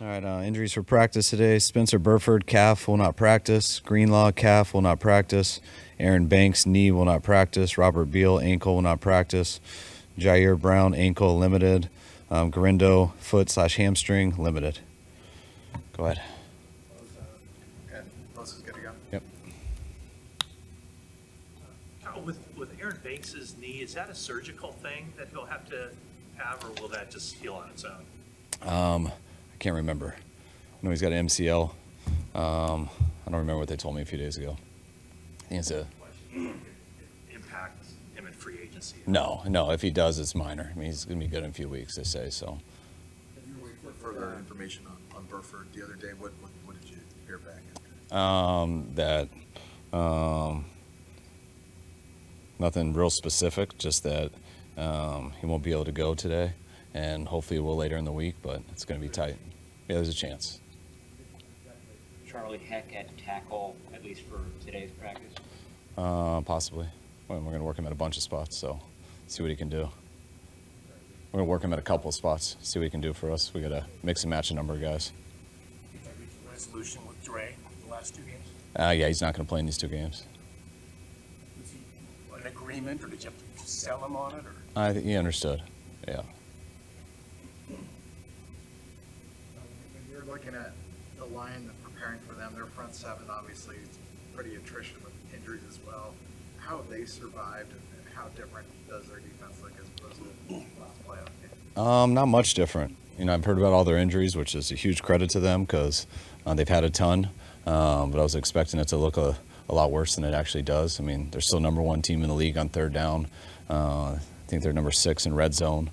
All right, injuries for practice today. Spencer Burford, calf, will not practice. Greenlaw, calf, will not practice. Aaron Banks, knee, will not practice. Robert Beal, ankle, will not practice. Jair Brown, ankle, limited. Garindo, foot/hamstring, limited. Go ahead. And Moses is good to go. Yep. With Aaron Banks' knee, is that a surgical thing that he'll have to have, or will that just heal on its own? I can't remember. I know he's got an MCL. I don't remember what they told me a few days ago. I think it's a... Impact him in free agency? No. If he does, it's minor. I mean, he's going to be good in a few weeks, they say, so. If you were waiting for further information on Burford the other day, what did you hear back? Nothing real specific, just that he won't be able to go today, and hopefully will later in the week, but it's going to be tight. Yeah, there's a chance. Charlie Heck at tackle, at least for today's practice? Possibly. Well, we're going to work him at a bunch of spots, so see what he can do. We're going to work him at a couple of spots, see what he can do for us. We got to mix and match a number of guys. Did you reach a resolution with Dre the last 2 games? Yeah, he's not going to play in these 2 games. Was he an agreement, or did you have to sell him on it? Or? I think he understood, yeah. When you're looking at the line and preparing for them, their front seven obviously is pretty attrition with injuries as well. How have they survived, and how different does their defense look as opposed to the last playoff game? Not much different. I've heard about all their injuries, which is a huge credit to them because they've had a ton. But I was expecting it to look a lot worse than it actually does. I mean, they're still number 1 team in the league on third down. I think they're number 6 in red zone.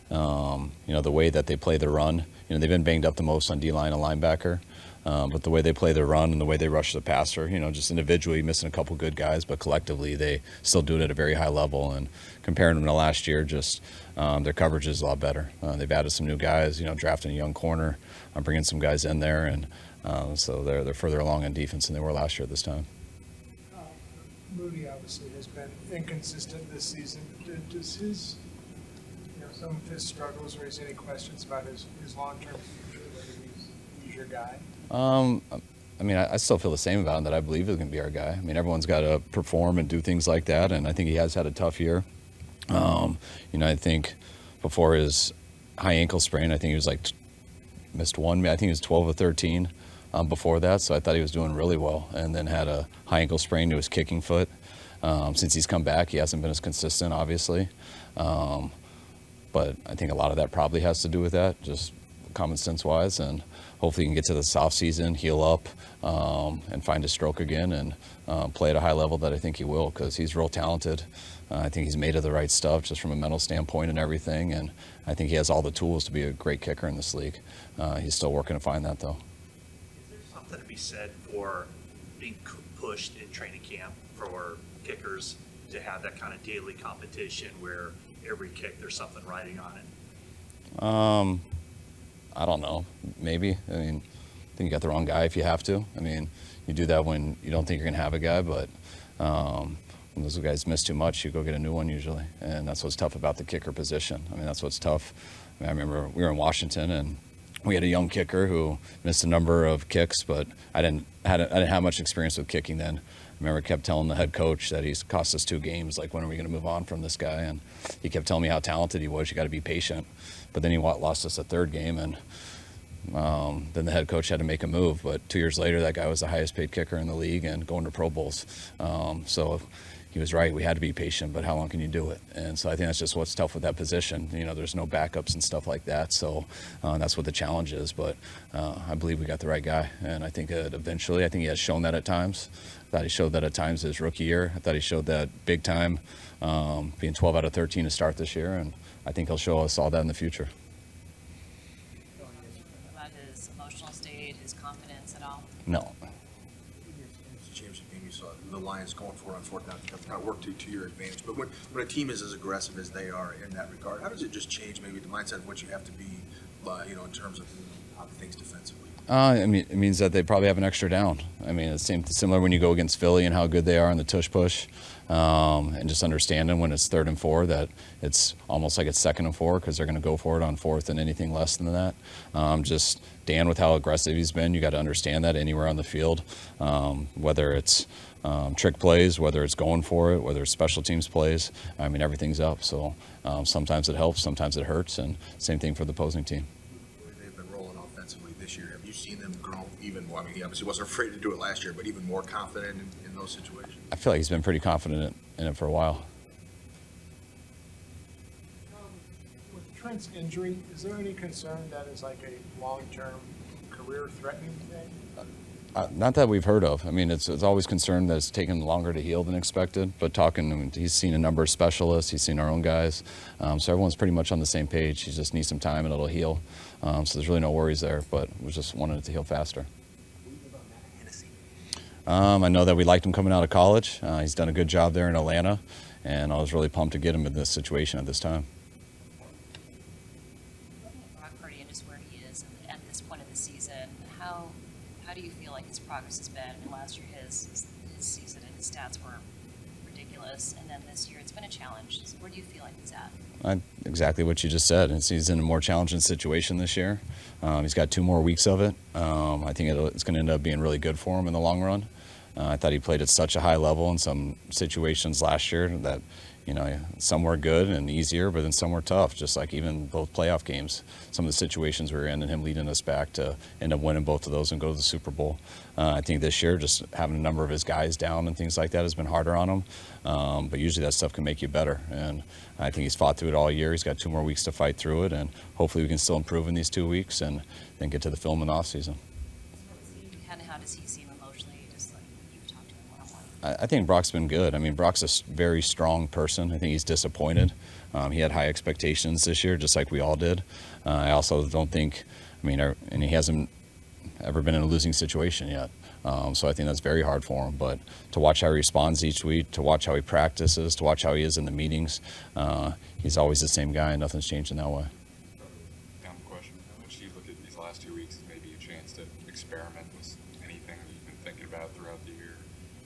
The way that they play the run, they've been banged up the most on D-line and linebacker. But the way they play the run and the way they rush the passer, just individually missing a couple good guys, but collectively they still do it at a very high level. And comparing them to last year, just their coverage is a lot better. They've added some new guys, drafting a young corner, bringing some guys in there, and so they're further along in defense than they were last year at this time. Moody obviously has been inconsistent this season. Does his, some of his struggles raise any questions about his long-term future, whether he's your guy? I still feel the same about him, that I believe he's going to be our guy. Everyone's got to perform and do things like that, and I think he has had a tough year. I think before his high ankle sprain, I think he was missed one. I think he was 12 or 13 before that, so I thought he was doing really well, and then had a high ankle sprain to his kicking foot. Since he's come back, he hasn't been as consistent, obviously. But I think a lot of that probably has to do with that, just common sense wise, and hopefully he can get to this off season, heal up, and find his stroke again, and play at a high level that I think he will, because he's real talented. I think he's made of the right stuff just from a mental standpoint and everything, and I think he has all the tools to be a great kicker in this league. He's still working to find that, though. Is there something to be said for being pushed in training camp for kickers to have that kind of daily competition where every kick there's something riding on it? I don't know. Maybe. I think you got the wrong guy if you have to. You do that when you don't think you're going to have a guy, but when those guys miss too much, you go get a new one usually. And that's what's tough about the kicker position. That's what's tough. I remember we were in Washington, and we had a young kicker who missed a number of kicks, but I didn't have much experience with kicking then. I remember kept telling the head coach that he's cost us 2 games, when are we going to move on from this guy? And he kept telling me how talented he was. You got to be patient. But then he lost us a 3rd game, and then the head coach had to make a move. But 2 years later, that guy was the highest paid kicker in the league and going to Pro Bowls. So he was right. We had to be patient, but how long can you do it? And so I think that's just what's tough with that position. There's no backups and stuff like that. So that's what the challenge is. But I believe we got the right guy. And I think eventually, I think he has shown that at times. I thought he showed that at times his rookie year. I thought he showed that big time, being 12 out of 13 to start this year. And I think he'll show us all that in the future. About his emotional state, his confidence at all? No. It's a championship game. You saw the Lions going for it on 4th down. Not work to your advantage. But when a team is as aggressive as they are in that regard, how does it just change maybe the mindset of what you have to be in terms of things defensively? I mean, it means that they probably have an extra down. I mean, it's similar when you go against Philly and how good they are in the tush push, and just understanding when it's 3rd and 4 that it's almost like it's 2nd and 4 because they're going to go for it on 4th and anything less than that. Just Dan with how aggressive he's been, you got to understand that anywhere on the field, whether it's trick plays, whether it's going for it, whether it's special teams plays. I mean, everything's up. So sometimes it helps, sometimes it hurts, and same thing for the opposing team. They've been rolling offensively this year. Have you seen them grow even more? I mean, he obviously wasn't afraid to do it last year, but even more confident in those situations? I feel like he's been pretty confident in it for a while. With Trent's injury, is there any concern that is like a long-term career-threatening thing? Not that we've heard of. I mean, it's always concerned that it's taken longer to heal than expected. But I mean, he's seen a number of specialists. He's seen our own guys. So everyone's pretty much on the same page. He just needs some time and it'll heal. So there's really no worries there. But we just wanted it to heal faster. I know that we liked him coming out of college. He's done a good job there in Atlanta. And I was really pumped to get him in this situation at this time. Looking at Brock Purdy and just where he is at this point of the season, how do you feel like his progress has been? I mean, last year his season and his stats were ridiculous, and then this year it's been a challenge. So where do you feel like he's at? Exactly what you just said. He's in a more challenging situation this year. He's got 2 more weeks of it. I think it's going to end up being really good for him in the long run. I thought he played at such a high level in some situations last year that, some were good and easier, but then some were tough, just like even both playoff games. Some of the situations we were in and him leading us back to end up winning both of those and go to the Super Bowl. I think this year just having a number of his guys down and things like that has been harder on him. But usually that stuff can make you better. And I think he's fought through it all year. He's got 2 more weeks to fight through it, and hopefully we can still improve in these 2 weeks and then get to the film in the offseason. And how does he seem emotionally, just like you've talked to him one-on-one? I think Brock's been good. I mean, Brock's a very strong person. I think he's disappointed. He had high expectations this year, just like we all did. I also don't think, and he hasn't ever been in a losing situation yet. So I think that's very hard for him. But to watch how he responds each week, to watch how he practices, to watch how he is in the meetings, he's always the same guy, and nothing's changed in that way. Dumb question. How much do you look at these last 2 weeks as maybe a chance to experiment with anything that you've been thinking about throughout the year?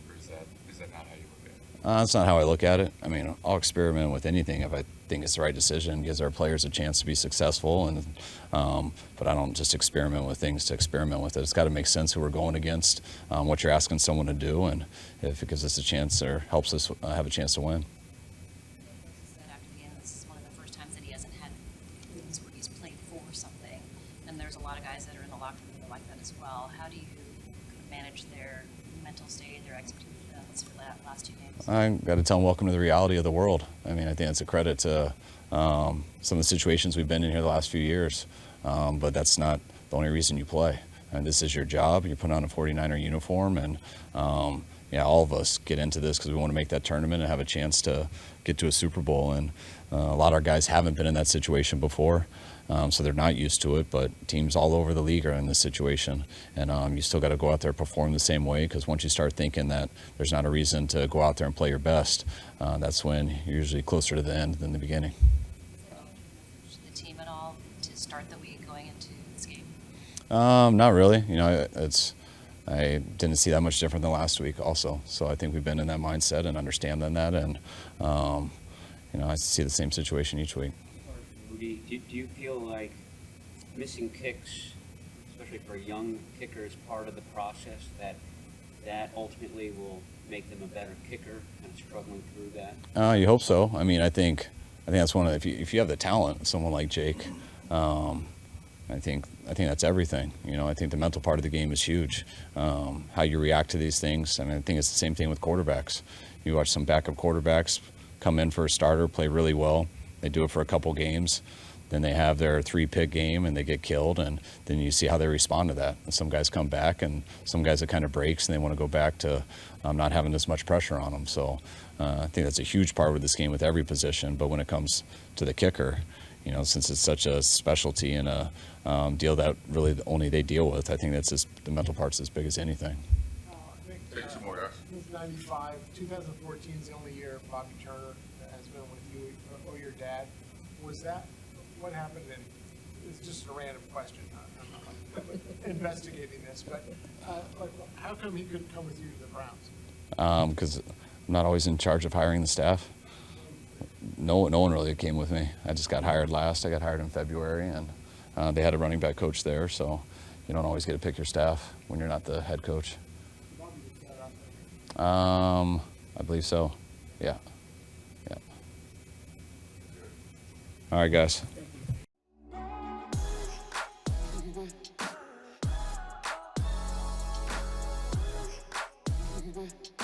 Or is that not how you look at it? That's not how I look at it. I mean, I'll experiment with anything if I think it's the right decision, gives our players a chance to be successful. But I don't just experiment with things to experiment with it. It's got to make sense who we're going against, what you're asking someone to do, and if it gives us a chance or helps us have a chance to win. Said after the end, this is one of the first times that he hasn't had games where he's played for something, and there's a lot of guys that are in the locker room that are like that as well. How do you manage their mental state, their expectations for that last 2 games? I got to tell them welcome to the reality of the world. I mean, I think it's a credit to some of the situations we've been in here the last few years, but that's not the only reason you play. And this is your job. You're putting on a 49er uniform, and all of us get into this because we want to make that tournament and have a chance to get to a Super Bowl. And a lot of our guys haven't been in that situation before, so they're not used to it. But teams all over the league are in this situation, and you still got to go out there and perform the same way, because once you start thinking that there's not a reason to go out there and play your best, that's when you're usually closer to the end than the beginning. The team at all to start the week going into this game? Not really. I didn't see that much different than last week also. So I think we've been in that mindset and understand that, and I see the same situation each week. Rudy, do you feel like missing kicks, especially for a young kicker, is part of the process that ultimately will make them a better kicker, kind of struggling through that? You hope so. I mean, I think that's one of if you have the talent, someone like Jake, I think that's everything. I think the mental part of the game is huge. How you react to these things. I mean, I think it's the same thing with quarterbacks. You watch some backup quarterbacks come in for a starter, play really well. They do it for a couple games. Then they have their 3-pick game and they get killed, and then you see how they respond to that. And some guys come back, and some guys it kind of breaks, and they want to go back to not having as much pressure on them. So I think that's a huge part of this game with every position. But when it comes to the kicker, since it's such a specialty and a deal that really only they deal with, I think that's the mental part's as big as anything. Take 2 more, guys. Since 95, 2014 is the only year Bobby Turner has been with you or your dad. Was that what happened in it's just a random question. I'm not investigating this, but like, how come he couldn't come with you to the Browns? Because I'm not always in charge of hiring the staff. No one really came with me. I just got hired last. I got hired in February, and they had a running back coach there, so you don't always get to pick your staff when you're not the head coach. I believe so. Yeah. Yeah. All right, guys. Mm-hmm.